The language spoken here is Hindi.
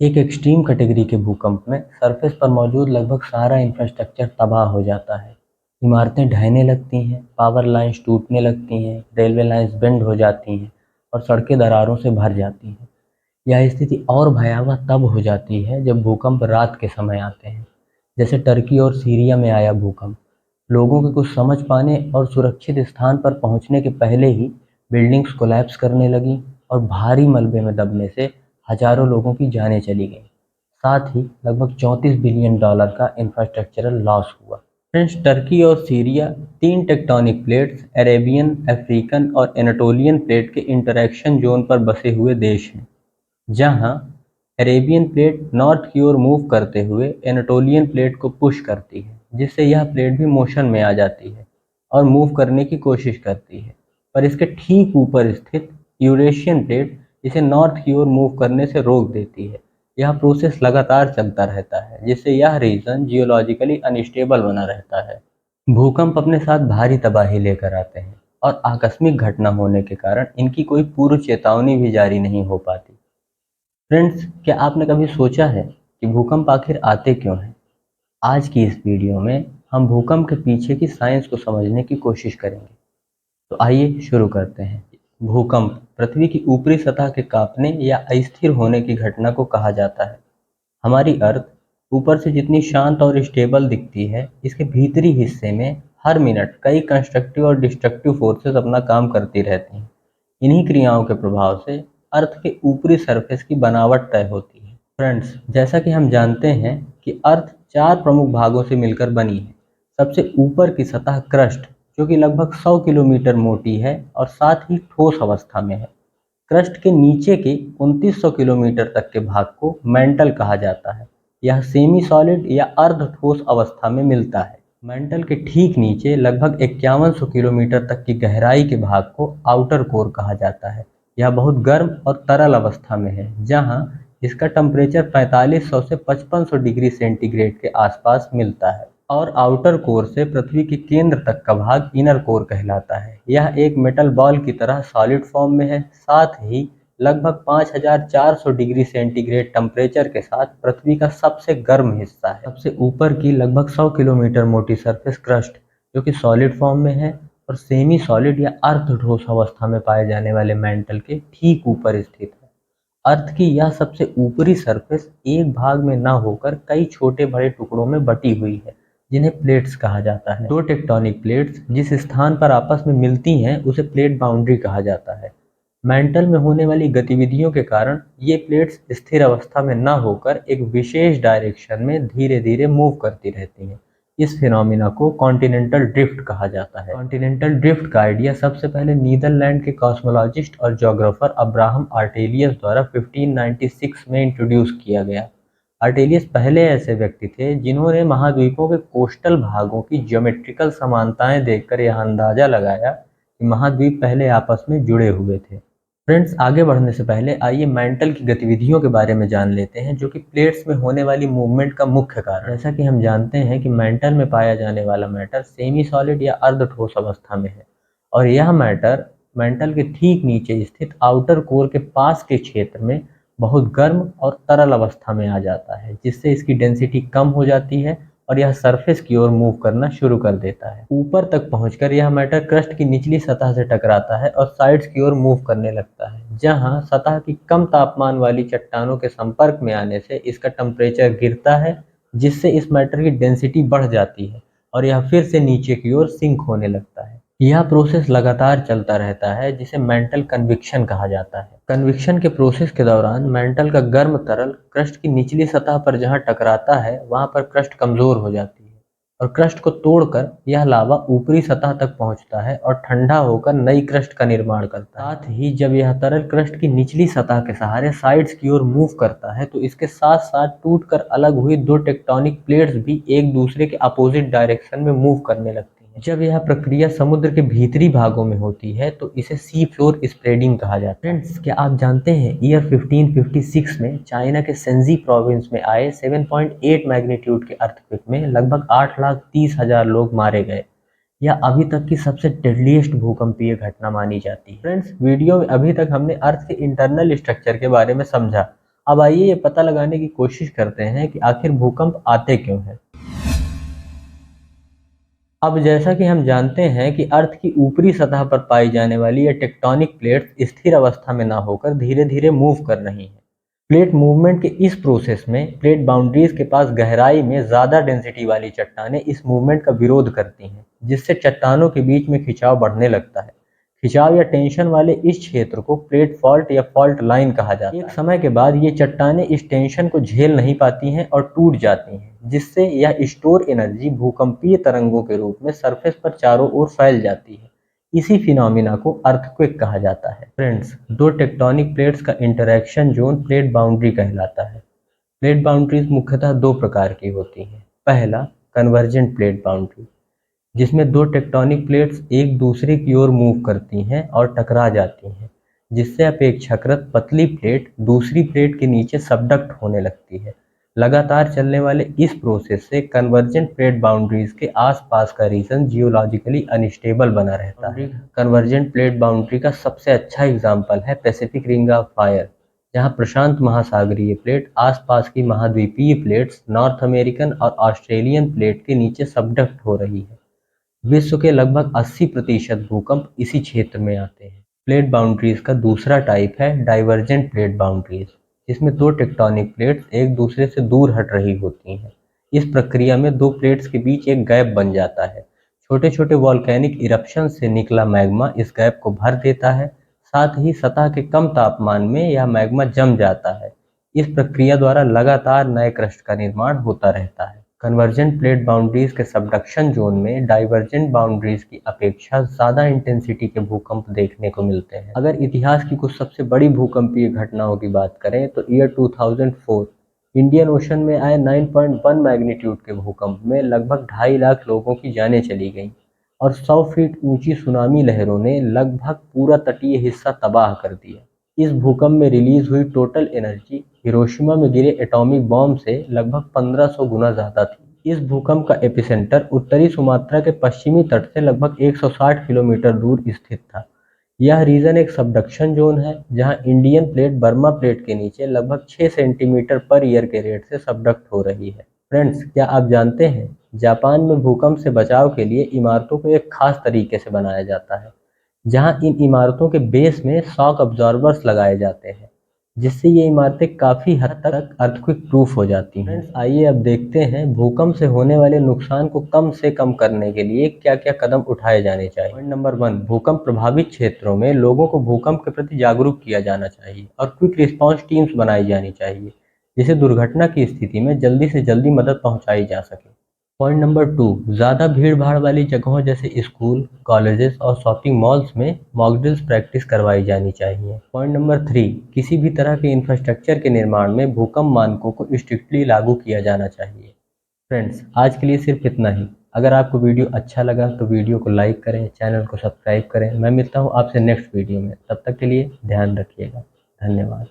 एक एक्सट्रीम कैटेगरी के भूकंप में सरफेस पर मौजूद लगभग सारा इंफ्रास्ट्रक्चर तबाह हो जाता है। इमारतें ढहने लगती हैं, पावर लाइंस टूटने लगती हैं, रेलवे लाइंस बेंड हो जाती हैं और सड़कें दरारों से भर जाती हैं। यह स्थिति और भयावह तब हो जाती है जब भूकंप रात के समय आते हैं, जैसे टर्की और सीरिया में आया भूकंप। लोगों के कुछ समझ पाने और सुरक्षित स्थान पर पहुंचने के पहले ही बिल्डिंग्स कोलैप्स करने लगीं और भारी मलबे में दबने से हजारों लोगों की जानें चली गईं। साथ ही लगभग $34 बिलियन का इंफ्रास्ट्रक्चरल लॉस हुआ। फ्रेंड्स, टर्की और सीरिया तीन टेक्टोनिक प्लेट्स, अरेबियन, अफ्रीकन और एनाटोलियन प्लेट के इंटरैक्शन जोन पर बसे हुए देश हैं, जहां अरेबियन प्लेट नॉर्थ की ओर मूव करते हुए एनाटोलियन प्लेट को पुश करती है, जिससे यह प्लेट भी मोशन में आ जाती है और मूव करने की कोशिश करती है। पर इसके ठीक ऊपर स्थित यूरेशियन प्लेट इसे नॉर्थ की ओर मूव करने से रोक देती है। यह प्रोसेस लगातार चलता रहता है, जिससे यह रीजन जियोलॉजिकली अनस्टेबल बना रहता है। भूकंप अपने साथ भारी तबाही लेकर आते हैं और आकस्मिक घटना होने के कारण इनकी कोई पूर्व चेतावनी भी जारी नहीं हो पाती। फ्रेंड्स, क्या आपने कभी सोचा है कि भूकंप आखिर आते क्यों हैं? आज की इस वीडियो में हम भूकंप के पीछे की साइंस को समझने की कोशिश करेंगे। तो आइए शुरू करते हैं। भूकंप पृथ्वी की ऊपरी सतह के कांपने या अस्थिर होने की घटना को कहा जाता है। हमारी अर्थ ऊपर से जितनी शांत और स्टेबल दिखती है, इसके भीतरी हिस्से में हर मिनट कई कंस्ट्रक्टिव और डिस्ट्रक्टिव फोर्सेस अपना काम करती रहती हैं। इन्हीं क्रियाओं के प्रभाव से अर्थ के ऊपरी सरफेस की बनावट तय होती है। फ्रेंड्स, जैसा कि हम जानते हैं कि अर्थ चार प्रमुख भागों से मिलकर बनी है। सबसे ऊपर की सतह क्रस्ट, जो कि लगभग 100 किलोमीटर मोटी है और साथ ही ठोस अवस्था में है। क्रस्ट के नीचे के 2900 किलोमीटर तक के भाग को मेंटल कहा जाता है। यह सेमी सॉलिड या अर्ध ठोस अवस्था में मिलता है। मेंटल के ठीक नीचे लगभग 5100 किलोमीटर तक की गहराई के भाग को आउटर कोर कहा जाता है। यह बहुत गर्म और तरल अवस्था में है, जहां इसका टेम्परेचर 4500 से 5500 डिग्री सेंटीग्रेड के आसपास मिलता है। और आउटर कोर से पृथ्वी के केंद्र तक का भाग इनर कोर कहलाता है। यह एक मेटल बॉल की तरह सॉलिड फॉर्म में है, साथ ही लगभग 5400 डिग्री सेंटीग्रेड टेम्परेचर के साथ पृथ्वी का सबसे गर्म हिस्सा है। सबसे ऊपर की लगभग 100 किलोमीटर मोटी सरफेस क्रस्ट, जो कि सॉलिड फॉर्म में है और सेमी सॉलिड या अर्ध ठोस अवस्था में पाए जाने वाले मेंटल के ठीक ऊपर स्थित है। अर्थ की यह सबसे ऊपरी सरफेस एक भाग में न होकर कई छोटे बड़े टुकड़ों में बटी हुई है, जिन्हें प्लेट्स कहा जाता है। दो टेक्टोनिक प्लेट्स जिस स्थान पर आपस में मिलती हैं, उसे प्लेट बाउंड्री कहा जाता है। मेंटल में होने वाली गतिविधियों के कारण ये प्लेट्स स्थिर अवस्था में न होकर एक विशेष डायरेक्शन में धीरे धीरे मूव करती रहती हैं। इस फिनोमिना को कॉन्टिनेंटल ड्रिफ्ट कहा जाता है। कॉन्टिनेंटल ड्रिफ्ट का आइडिया सबसे पहले नीदरलैंड के कॉस्मोलॉजिस्ट और ज्योग्राफर अब्राहम आर्टेलियस द्वारा 1596 में इंट्रोड्यूस किया गया। आर्टेलियस पहले ऐसे व्यक्ति थे जिन्होंने महाद्वीपों के कोस्टल भागों की ज्योमेट्रिकल समानताएं देखकर यह अंदाजा लगाया कि महाद्वीप पहले आपस में जुड़े हुए थे। फ्रेंड्स, आगे बढ़ने से पहले आइए मेंटल की गतिविधियों के बारे में जान लेते हैं, जो कि प्लेट्स में होने वाली मूवमेंट का मुख्य कारण है। जैसा कि हम जानते हैं कि मेंटल में पाया जाने वाला मैटर सेमी सॉलिड या अर्ध ठोस अवस्था में है, और यह मैटर मेंटल के ठीक नीचे स्थित आउटर कोर के पास के क्षेत्र में बहुत गर्म और तरल अवस्था में आ जाता है, जिससे इसकी डेंसिटी कम हो जाती है और यह सरफेस की ओर मूव करना शुरू कर देता है। ऊपर तक पहुंचकर यह मैटर क्रस्ट की निचली सतह से टकराता है और साइड्स की ओर मूव करने लगता है, जहां सतह की कम तापमान वाली चट्टानों के संपर्क में आने से इसका टेम्परेचर गिरता है, जिससे इस मैटर की डेंसिटी बढ़ जाती है और यह फिर से नीचे की ओर सिंक होने लगता है। यह प्रोसेस लगातार चलता रहता है, जिसे मेंटल कन्विक्शन कहा जाता है। कन्विक्शन के प्रोसेस के दौरान मेंटल का गर्म तरल क्रस्ट की निचली सतह पर जहां टकराता है, वहां पर क्रस्ट कमजोर हो जाती है और क्रस्ट को तोड़कर यह लावा ऊपरी सतह तक पहुंचता है और ठंडा होकर नई क्रस्ट का निर्माण करता है। साथ ही जब यह तरल क्रस्ट की निचली सतह के सहारे साइड्स की ओर मूव करता है, तो इसके साथ साथ टूटकर अलग हुई दो टेक्टोनिक प्लेट्स भी एक दूसरे के अपोजिट डायरेक्शन में मूव करने लगती हैं। जब यह प्रक्रिया समुद्र के भीतरी भागों में होती है, तो इसे सी फ्लोर स्प्रेडिंग कहा जाता है। फ्रेंड्स, क्या आप जानते हैं ईयर 1556 में चाइना के सेंजी प्रोविंस में आए 7.8 मैग्नीट्यूड के अर्थक्वेक में लगभग 8,30,000 लोग मारे गए। यह अभी तक की सबसे डेडलीस्ट भूकंपीय घटना मानी जाती है। फ्रेंड्स, वीडियो में अभी तक हमने अर्थ के इंटरनल स्ट्रक्चर के बारे में समझा अब आइए ये पता लगाने की कोशिश करते हैं कि आखिर भूकंप आते क्यों हैं। अब जैसा कि हम जानते हैं कि अर्थ की ऊपरी सतह पर पाई जाने वाली ये टेक्टोनिक प्लेट्स स्थिर अवस्था में ना होकर धीरे धीरे मूव कर रही हैं। प्लेट मूवमेंट के इस प्रोसेस में प्लेट बाउंड्रीज के पास गहराई में ज़्यादा डेंसिटी वाली चट्टानें इस मूवमेंट का विरोध करती हैं, जिससे चट्टानों के बीच में खिंचाव बढ़ने लगता है। खिंचाव या टेंशन वाले इस क्षेत्र को प्लेट फॉल्ट या फॉल्ट लाइन कहा जाता है। एक समय के बाद ये चट्टानें इस टेंशन को झेल नहीं पाती हैं और टूट जाती हैं, जिससे यह स्टोर एनर्जी भूकंपीय तरंगों के रूप में सरफेस पर चारों ओर फैल जाती है। इसी फिनोमिना को अर्थक्वेक कहा जाता है। फ्रेंड्स, दो टेक्टोनिक प्लेट्स का इंटरैक्शन जोन प्लेट बाउंड्री कहलाता है। प्लेट बाउंड्रीज मुख्यतः दो प्रकार की होती हैं। पहला, कन्वर्जेंट प्लेट बाउंड्री, जिसमें दो टेक्टोनिक प्लेट्स एक दूसरे की ओर मूव करती हैं और टकरा जाती हैं, जिससे अपेक्षाकृत पतली प्लेट दूसरी प्लेट के नीचे सबडक्ट होने लगती है। लगातार चलने वाले इस प्रोसेस से कन्वर्जेंट प्लेट बाउंड्रीज के आसपास का रीजन जियोलॉजिकली अनस्टेबल बना रहता है। कन्वर्जेंट प्लेट बाउंड्री का सबसे अच्छा एग्जाम्पल है पैसिफिक रिंग ऑफ फायर, जहां प्रशांत महासागरीय प्लेट आसपास की महाद्वीपीय प्लेट्स नॉर्थ अमेरिकन और ऑस्ट्रेलियन प्लेट के नीचे सबडक्ट हो रही है। विश्व के लगभग 80% भूकंप इसी क्षेत्र में आते हैं। प्लेट बाउंड्रीज का दूसरा टाइप है डाइवर्जेंट प्लेट बाउंड्रीज, जिसमें दो टेक्टोनिक प्लेट्स एक दूसरे से दूर हट रही होती हैं। इस प्रक्रिया में दो प्लेट्स के बीच एक गैप बन जाता है। छोटे छोटे वॉल्केनिक इरप्शन से निकला मैग्मा इस गैप को भर देता है। साथ ही सतह के कम तापमान में यह मैग्मा जम जाता है। इस प्रक्रिया द्वारा लगातार नए क्रस्ट का निर्माण होता रहता है। कन्वर्जेंट प्लेट बाउंड्रीज के सबडक्शन जोन में डाइवर्जेंट बाउंड्रीज की अपेक्षा ज़्यादा इंटेंसिटी के भूकंप देखने को मिलते हैं। अगर इतिहास की कुछ सबसे बड़ी भूकंपीय घटनाओं की बात करें तो ईयर 2004 इंडियन ओशन में आए 9.1 मैग्नीट्यूड के भूकंप में लगभग 2.5 लाख लोगों की जानें चली गईं और 100 फीट ऊंची सुनामी लहरों ने लगभग पूरा तटीय हिस्सा तबाह कर दिया। इस भूकंप में रिलीज हुई टोटल एनर्जी हिरोशिमा में गिरे एटॉमिक बॉम्ब से लगभग 1500 गुना ज़्यादा थी। इस भूकंप का एपिसेंटर उत्तरी सुमात्रा के पश्चिमी तट से लगभग 160 किलोमीटर दूर स्थित था। यह रीजन एक सबडक्शन जोन है, जहां इंडियन प्लेट बर्मा प्लेट के नीचे लगभग 6 सेंटीमीटर पर ईयर के रेट से सबडक्ट हो रही है। फ्रेंड्स, क्या आप जानते हैं जापान में भूकंप से बचाव के लिए इमारतों को एक खास तरीके से बनाया जाता है, जहां इन इमारतों के बेस में शॉक अब्जॉर्बर्स लगाए जाते हैं, जिससे ये इमारतें काफ़ी हद तक अर्थक्वेक प्रूफ हो जाती हैं। फ्रेंड्स, आइए अब देखते हैं भूकंप से होने वाले नुकसान को कम से कम करने के लिए क्या क्या कदम उठाए जाने चाहिए। पॉइंट नंबर 1, भूकंप प्रभावित क्षेत्रों में लोगों को भूकंप के प्रति जागरूक किया जाना चाहिए और क्विक रिस्पॉन्स टीम्स बनाई जानी चाहिए, जिसे दुर्घटना की स्थिति में जल्दी से जल्दी मदद पहुंचाई जा सके। पॉइंट नंबर 2, ज़्यादा भीड़ भाड़ वाली जगहों जैसे स्कूल, कॉलेजेस और शॉपिंग मॉल्स में मॉक ड्रिल्स प्रैक्टिस करवाई जानी चाहिए। पॉइंट नंबर 3, किसी भी तरह के इंफ्रास्ट्रक्चर के निर्माण में भूकंप मानकों को स्ट्रिक्टली लागू किया जाना चाहिए। फ्रेंड्स, आज के लिए सिर्फ इतना ही। अगर आपको वीडियो अच्छा लगा तो वीडियो को लाइक करें, चैनल को सब्सक्राइब करें। मैं मिलता हूँ आपसे नेक्स्ट वीडियो में। तब तक के लिए ध्यान रखिएगा। धन्यवाद।